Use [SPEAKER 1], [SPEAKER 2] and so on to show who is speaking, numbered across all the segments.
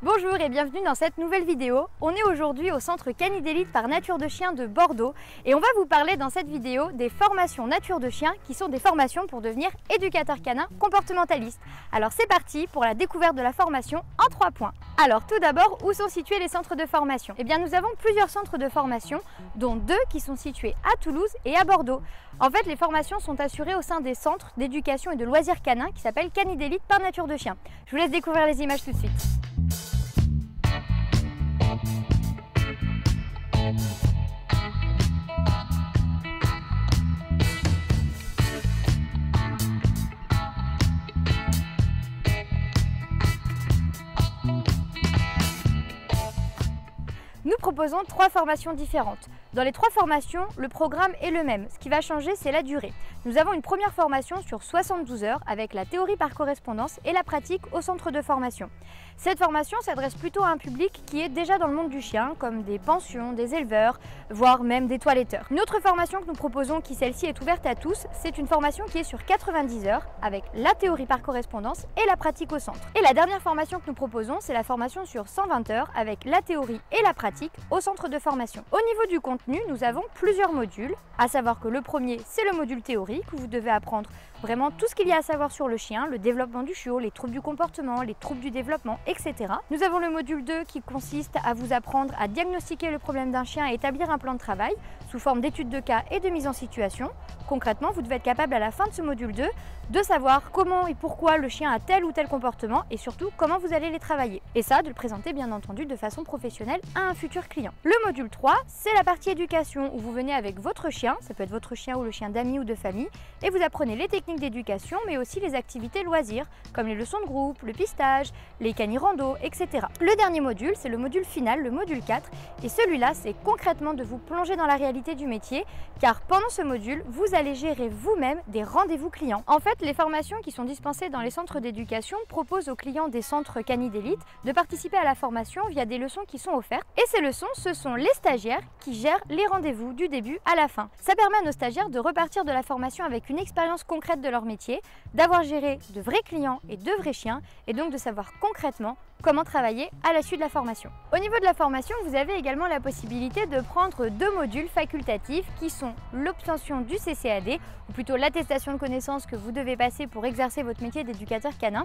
[SPEAKER 1] Bonjour et bienvenue dans cette nouvelle vidéo. On est aujourd'hui au centre Cani d'Élite par Nature de Chien de Bordeaux et on va vous parler dans cette vidéo des formations Nature de Chien qui sont des formations pour devenir éducateur canin comportementaliste. Alors c'est parti pour la découverte de la formation en 3 points. Alors tout d'abord, où sont situés les centres de formation? Eh bien nous avons plusieurs centres de formation dont 2 qui sont situés à Toulouse et à Bordeaux. En fait, les formations sont assurées au sein des centres d'éducation et de loisirs canins qui s'appellent Cani d'Élite par Nature de Chien. Je vous laisse découvrir les images tout de suite. Nous proposons 3 formations différentes. Dans les 3 formations, le programme est le même. Ce qui va changer, c'est la durée. Nous avons une première formation sur 72 heures avec la théorie par correspondance et la pratique au centre de formation. Cette formation s'adresse plutôt à un public qui est déjà dans le monde du chien, comme des pensions, des éleveurs, voire même des toiletteurs. Une autre formation que nous proposons, qui celle-ci est ouverte à tous, c'est une formation qui est sur 90 heures avec la théorie par correspondance et la pratique au centre. Et la dernière formation que nous proposons, c'est la formation sur 120 heures avec la théorie et la pratique au centre de formation. Au niveau du contenu, nous avons plusieurs modules, à savoir que le premier, c'est le module théorique où vous devez apprendre vraiment tout ce qu'il y a à savoir sur le chien, le développement du chiot, les troubles du comportement, les troubles du développement, etc. Nous avons le module 2 qui consiste à vous apprendre à diagnostiquer le problème d'un chien et établir un plan de travail sous forme d'études de cas et de mise en situation. Concrètement, vous devez être capable à la fin de ce module 2 de savoir comment et pourquoi le chien a tel ou tel comportement et surtout comment vous allez les travailler. Et ça, de le présenter bien entendu de façon professionnelle à un futur client. Le module 3, c'est la partie éducation où vous venez avec votre chien, ça peut être votre chien ou le chien d'amis ou de famille, et vous apprenez les techniques d'éducation mais aussi les activités loisirs comme les leçons de groupe, le pistage, les canirando, etc. Le dernier module, c'est le module final, le module 4, et celui-là, c'est concrètement de vous plonger dans la réalité du métier car pendant ce module, vous allez gérer vous-même des rendez-vous clients. En fait, les formations qui sont dispensées dans les centres d'éducation proposent aux clients des centres Cani d'Élite de participer à la formation via des leçons qui sont offertes. Et ces leçons, ce sont les stagiaires qui gèrent les rendez-vous du début à la fin. Ça permet à nos stagiaires de repartir de la formation avec une expérience concrète de leur métier, d'avoir géré de vrais clients et de vrais chiens, et donc de savoir concrètement comment travailler à la suite de la formation. Au niveau de la formation, vous avez également la possibilité de prendre 2 modules facultatifs qui sont l'obtention du CCAD, ou plutôt l'attestation de connaissances que vous devez passer pour exercer votre métier d'éducateur canin,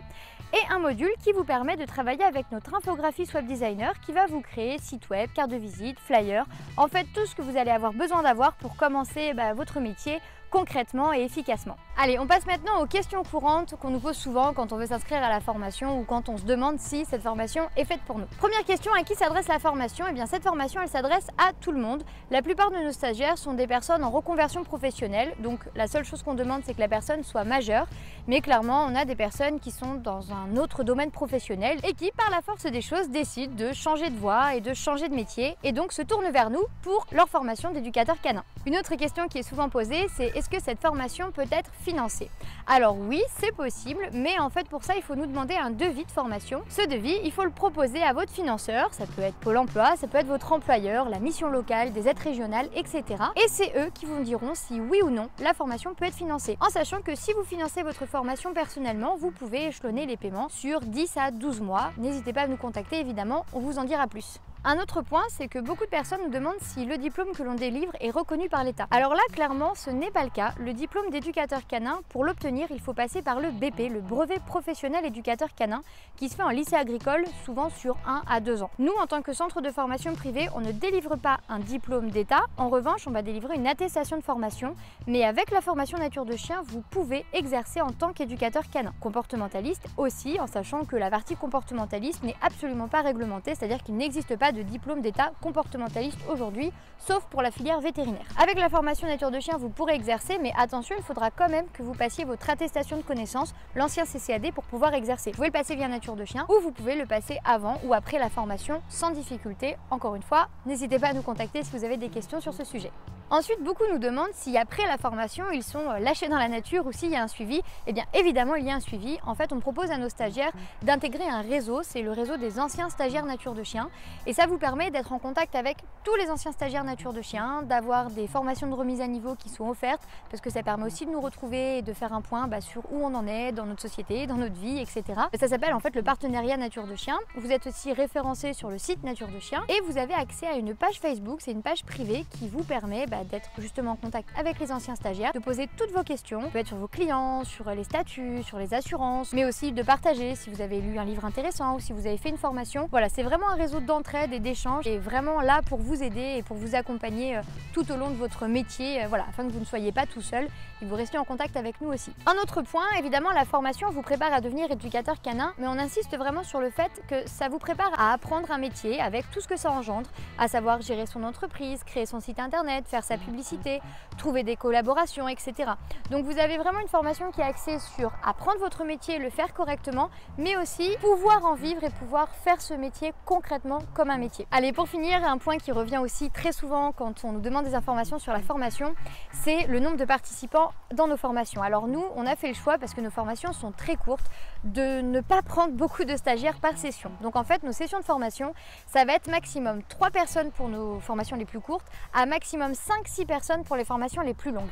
[SPEAKER 1] et un module qui vous permet de travailler avec notre infographiste web designer qui va vous créer site web, carte de visite, flyer, en fait tout ce que vous allez avoir besoin d'avoir pour commencer votre métier concrètement et efficacement. Allez, on passe maintenant aux questions courantes qu'on nous pose souvent quand on veut s'inscrire à la formation ou quand on se demande si cette formation est faite pour nous. Première question, à qui s'adresse la formation? Eh bien cette formation, elle s'adresse à tout le monde. La plupart de nos stagiaires sont des personnes en reconversion professionnelle, donc la seule chose qu'on demande, c'est que la personne soit majeure, mais clairement, on a des personnes qui sont dans un autre domaine professionnel et qui, par la force des choses, décident de changer de voie et de changer de métier et donc se tournent vers nous pour leur formation d'éducateur canin. Une autre question qui est souvent posée, c'est est-ce que cette formation peut être financée? Alors oui, c'est possible, mais en fait pour ça, il faut nous demander un devis de formation. Ce devis, il faut le proposer à votre financeur, ça peut être Pôle emploi, ça peut être votre employeur, la mission locale, des aides régionales, etc. Et c'est eux qui vous diront si oui ou non la formation peut être financée. En sachant que si vous financez votre formation personnellement, vous pouvez échelonner les paiements sur 10 à 12 mois. N'hésitez pas à nous contacter évidemment, on vous en dira plus. Un autre point, c'est que beaucoup de personnes nous demandent si le diplôme que l'on délivre est reconnu par l'État. Alors là, clairement, ce n'est pas le cas. Le diplôme d'éducateur canin, pour l'obtenir, il faut passer par le BP, le brevet professionnel éducateur canin, qui se fait en lycée agricole, souvent sur 1 à 2 ans. Nous, en tant que centre de formation privé, on ne délivre pas un diplôme d'État. En revanche, on va délivrer une attestation de formation. Mais avec la formation Nature de Chien, vous pouvez exercer en tant qu'éducateur canin. Comportementaliste aussi, en sachant que la partie comportementaliste n'est absolument pas réglementée, c'est-à-dire qu'il n'existe pas de diplôme d'état comportementaliste aujourd'hui, sauf pour la filière vétérinaire. Avec la formation Nature de Chien, vous pourrez exercer, mais attention, il faudra quand même que vous passiez votre attestation de connaissance, l'ancien CCAD, pour pouvoir exercer. Vous pouvez le passer via Nature de Chien ou vous pouvez le passer avant ou après la formation sans difficulté. Encore une fois, n'hésitez pas à nous contacter si vous avez des questions sur ce sujet. Ensuite, beaucoup nous demandent si après la formation, ils sont lâchés dans la nature ou s'il y a un suivi. Eh bien, évidemment, il y a un suivi. En fait, on propose à nos stagiaires d'intégrer un réseau. C'est le réseau des anciens stagiaires nature de chien. Et ça vous permet d'être en contact avec tous les anciens stagiaires nature de chien, d'avoir des formations de remise à niveau qui sont offertes, parce que ça permet aussi de nous retrouver et de faire un point sur où on en est dans notre société, dans notre vie, etc. Et ça s'appelle en fait le partenariat nature de chien. Vous êtes aussi référencé sur le site Nature de Chien et vous avez accès à une page Facebook. C'est une page privée qui vous permet d'être justement en contact avec les anciens stagiaires, de poser toutes vos questions, ça peut être sur vos clients, sur les statuts, sur les assurances, mais aussi de partager si vous avez lu un livre intéressant ou si vous avez fait une formation. Voilà, c'est vraiment un réseau d'entraide et d'échange et vraiment là pour vous aider et pour vous accompagner tout au long de votre métier, voilà, afin que vous ne soyez pas tout seul et que vous restiez en contact avec nous aussi. Un autre point, évidemment, la formation vous prépare à devenir éducateur canin, mais on insiste vraiment sur le fait que ça vous prépare à apprendre un métier avec tout ce que ça engendre, à savoir gérer son entreprise, créer son site internet, faire sa publicité, trouver des collaborations, etc. Donc vous avez vraiment une formation qui est axée sur apprendre votre métier, le faire correctement, mais aussi pouvoir en vivre et pouvoir faire ce métier concrètement comme un métier. Allez, pour finir, un point qui revient aussi très souvent quand on nous demande des informations sur la formation, c'est le nombre de participants dans nos formations. Alors nous, on a fait le choix, parce que nos formations sont très courtes, de ne pas prendre beaucoup de stagiaires par session. Donc en fait, nos sessions de formation, ça va être maximum 3 personnes pour nos formations les plus courtes, à maximum 5-6 personnes pour les formations les plus longues.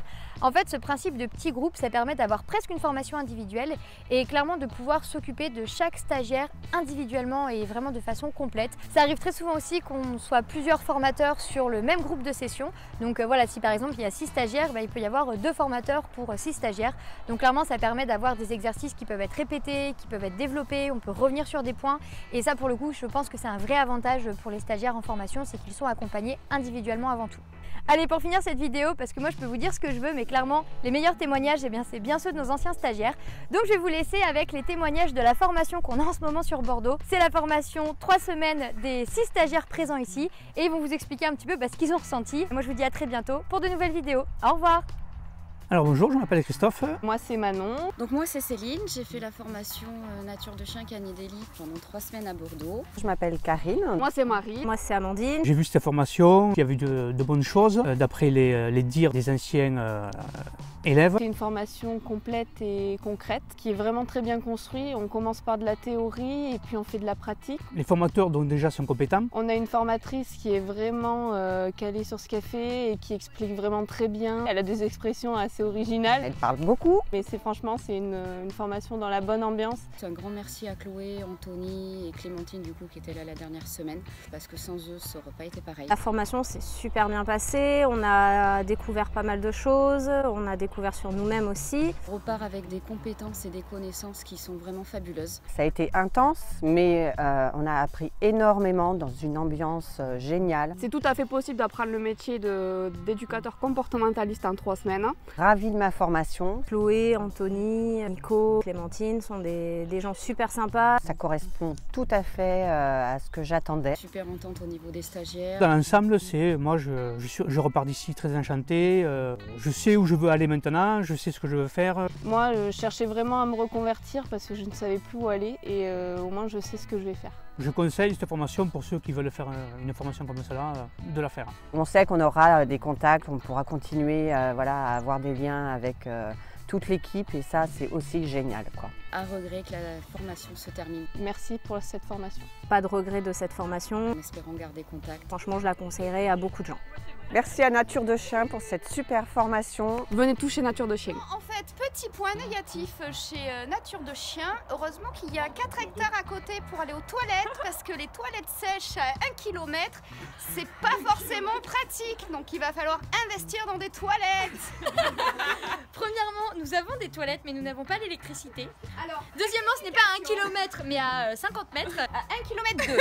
[SPEAKER 1] En fait, ce principe de petits groupes, ça permet d'avoir presque une formation individuelle et clairement de pouvoir s'occuper de chaque stagiaire individuellement et vraiment de façon complète. Ça arrive très souvent aussi qu'on soit plusieurs formateurs sur le même groupe de session. Donc voilà, si par exemple il y a 6 stagiaires, il peut y avoir 2 formateurs pour 6 stagiaires. Donc clairement, ça permet d'avoir des exercices qui peuvent être répétés, qui peuvent être développés, on peut revenir sur des points. Et ça, pour le coup, je pense que c'est un vrai avantage pour les stagiaires en formation, c'est qu'ils sont accompagnés individuellement avant tout. Allez, pour finir cette vidéo, parce que moi je peux vous dire ce que je veux, mais clairement les meilleurs témoignages, c'est bien ceux de nos anciens stagiaires. Donc je vais vous laisser avec les témoignages de la formation qu'on a en ce moment sur Bordeaux. C'est la formation 3 semaines des 6 stagiaires présents ici et ils vont vous expliquer un petit peu ce qu'ils ont ressenti. Moi je vous dis à très bientôt pour de nouvelles vidéos. Au revoir.
[SPEAKER 2] Alors bonjour, je m'appelle Christophe.
[SPEAKER 3] Moi c'est Manon.
[SPEAKER 4] Donc moi c'est Céline, j'ai fait la formation Nature de Chien Canidelli pendant 3 semaines à Bordeaux.
[SPEAKER 3] Je m'appelle Karine.
[SPEAKER 5] Moi c'est Marie.
[SPEAKER 6] Moi c'est Amandine.
[SPEAKER 2] J'ai vu cette formation, il y avait de bonnes choses, d'après les dires des anciens élèves.
[SPEAKER 3] C'est une formation complète et concrète qui est vraiment très bien construite. On commence par de la théorie et puis on fait de la pratique.
[SPEAKER 2] Les formateurs donc déjà sont compétents.
[SPEAKER 3] On a une formatrice qui est vraiment calée sur ce qu'elle fait et qui explique vraiment très bien. Elle a des expressions assez originales.
[SPEAKER 5] Elle parle beaucoup.
[SPEAKER 3] Mais franchement c'est une formation dans la bonne ambiance.
[SPEAKER 4] Un grand merci à Chloé, Anthony et Clémentine du coup qui étaient là la dernière semaine parce que sans eux ça n'aurait pas été pareil.
[SPEAKER 6] La formation s'est super bien passée, on a découvert pas mal de choses, on a découvert sur nous-mêmes aussi.
[SPEAKER 4] On repart avec des compétences et des connaissances qui sont vraiment fabuleuses.
[SPEAKER 5] Ça a été intense, mais on a appris énormément dans une ambiance géniale.
[SPEAKER 3] C'est tout à fait possible d'apprendre le métier d'éducateur comportementaliste en 3 semaines.
[SPEAKER 5] Ravie de ma formation.
[SPEAKER 6] Chloé, Anthony, Nico, Clémentine sont des gens super sympas.
[SPEAKER 5] Ça correspond tout à fait à ce que j'attendais.
[SPEAKER 4] Super entente au niveau des stagiaires.
[SPEAKER 2] Dans l'ensemble, moi je repars d'ici très enchanté, je sais où je veux aller maintenant, je sais ce que je veux faire.
[SPEAKER 3] Moi je cherchais vraiment à me reconvertir parce que je ne savais plus où aller et au moins je sais ce que je vais faire.
[SPEAKER 2] Je conseille cette formation pour ceux qui veulent faire une formation comme cela, de la faire.
[SPEAKER 5] On sait qu'on aura des contacts, on pourra continuer à avoir des liens avec toute l'équipe et ça c'est aussi génial, quoi.
[SPEAKER 4] À regret que la formation se termine.
[SPEAKER 3] Merci pour cette formation.
[SPEAKER 6] Pas de regret de cette formation.
[SPEAKER 4] En espérant garder contact.
[SPEAKER 6] Franchement, je la conseillerais à beaucoup de gens.
[SPEAKER 5] Merci à Nature de Chien pour cette super formation.
[SPEAKER 3] Venez toucher Nature de Chien.
[SPEAKER 7] En fait, petit point négatif chez Nature de Chien, heureusement qu'il y a 4 hectares à côté pour aller aux toilettes parce que les toilettes sèches à 1 km, c'est pas forcément pratique. Donc il va falloir investir dans des toilettes.
[SPEAKER 1] Premièrement, nous avons des toilettes mais nous n'avons pas l'électricité.
[SPEAKER 7] Alors,
[SPEAKER 1] deuxièmement, ce n'est pas à 1 km mais à 50 mètres.
[SPEAKER 7] à 1 km 2.